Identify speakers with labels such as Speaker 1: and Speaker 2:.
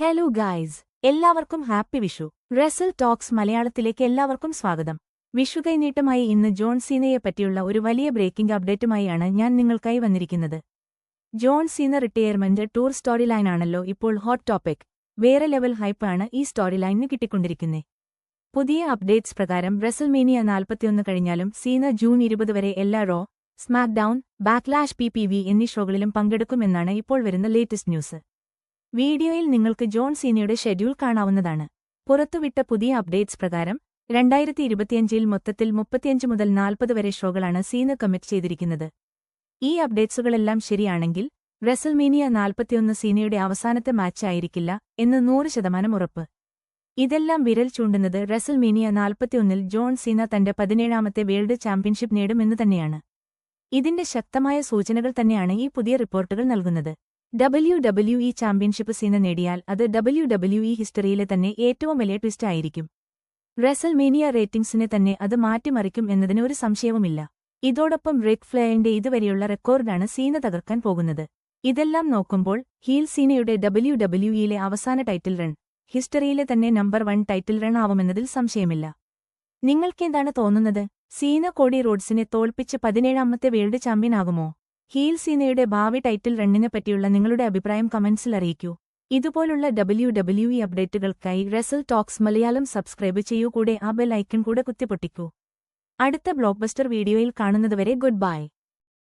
Speaker 1: Hello guys, എല്ലാവർക്കും happy Vishu. റെസൽ talks മലയാളത്തിലേക്ക് എല്ലാവർക്കും സ്വാഗതം. വിഷു കൈനീട്ടമായി ഇന്ന് ജോൺ സീനയെ പറ്റിയുള്ള ഒരു വലിയ ബ്രേക്കിംഗ് അപ്ഡേറ്റുമായാണ് ഞാൻ നിങ്ങൾക്കായി വന്നിരിക്കുന്നത്. John Cena retirement tour story ലൈനാണല്ലോ ഇപ്പോൾ ഹോട്ട് ടോപ്പിക്. വേറെ ലെവൽ ഹൈപ്പാണ് ഈ സ്റ്റോറി ലൈനിന് കിട്ടിക്കൊണ്ടിരിക്കുന്നത്. പുതിയ അപ്ഡേറ്റ്സ് പ്രകാരം റെസൽമേനിയ 41 കഴിഞ്ഞാലും സീന ജൂൺ 20 വരെ എല്ലാ Raw, SmackDown, Backlash PPV എന്നീ ഷോകളിലും പങ്കെടുക്കുമെന്നാണ് ഇപ്പോൾ വരുന്ന ലേറ്റസ്റ്റ് ന്യൂസ്. വീഡിയോയിൽ നിങ്ങൾക്ക് ജോൺ സീനയുടെ ഷെഡ്യൂൾ കാണാവുന്നതാണ്. പുറത്തുവിട്ട പുതിയ അപ്ഡേറ്റ്സ് പ്രകാരം 2025-ൽ മൊത്തത്തിൽ 35 മുതൽ 40 വരെ ഷോകളാണ് സീന കമ്മിറ്റ് ചെയ്തിരിക്കുന്നത്. ഈ അപ്ഡേറ്റ്സുകളെല്ലാം ശരിയാണെങ്കിൽ റെസൽമേനിയ 41 സീനയുടെ അവസാനത്തെ മാച്ച് ആയിരിക്കില്ല എന്ന് 100% ഉറപ്പ്. ഇതെല്ലാം വിരൽ ചൂണ്ടുന്നത് റെസൽമേനിയ 41-ൽ ജോൺ സീന തന്റെ 17ാമത്തെ വേൾഡ് ചാമ്പ്യൻഷിപ്പ് നേടുമെന്ന് തന്നെയാണ്. ഇതിന്റെ ശക്തമായ സൂചനകൾ തന്നെയാണ് ഈ പുതിയ റിപ്പോർട്ടുകൾ നൽകുന്നത്. WWE ചാമ്പ്യൻഷിപ്പ് സീന നേടിയാൽ അത് WWE ഹിസ്റ്ററിയിലെ തന്നെ ഏറ്റവും വലിയ ട്വിസ്റ്റ് ആയിരിക്കും. റെസൽമേനിയ റേറ്റിംഗ്സിനെ തന്നെ അത് മാറ്റിമറിക്കും എന്നതിന് ഒരു സംശയവുമില്ല. ഇതോടൊപ്പം റിക് ഫ്ലെയറിന്റെ ഇതുവരെയുള്ള റെക്കോർഡാണ് സീന തകർക്കാൻ പോകുന്നത്. ഇതെല്ലാം നോക്കുമ്പോൾ ഹീൽ സീനയുടെ WWEയിലെ അവസാന ടൈറ്റിൽ റൺ ഹിസ്റ്ററിയിലെ തന്നെ നമ്പർ 1 ടൈറ്റിൽ റൺ ആവുമെന്നതിൽ സംശയമില്ല. നിങ്ങൾക്കെന്താണ് തോന്നുന്നത്? സീന കോഡി റോഡ്സിനെ തോൽപ്പിച്ച് 17ാമത്തെ വേൾഡ് ചാമ്പ്യനാകുമോ? ഹീൽ സീനയുടെ ഭാവി ടൈറ്റിൽ റണ്ണിനെ പറ്റിയുള്ള നിങ്ങളുടെ അഭിപ്രായം കമന്റ്സിൽ അറിയിക്കൂ. ഇതുപോലുള്ള WWE അപ്ഡേറ്റുകൾക്കായി റെസൽ ടോക്സ് മലയാളം സബ്സ്ക്രൈബ് ചെയ്യൂ, കൂടെ ആ ബെൽ ഐക്കൺ കൂടെ കുത്തിപ്പൊട്ടിക്കൂ. അടുത്ത ബ്ലോക്ക്ബസ്റ്റർ വീഡിയോയിൽ കാണുന്നതുവരെ ഗുഡ് ബൈ.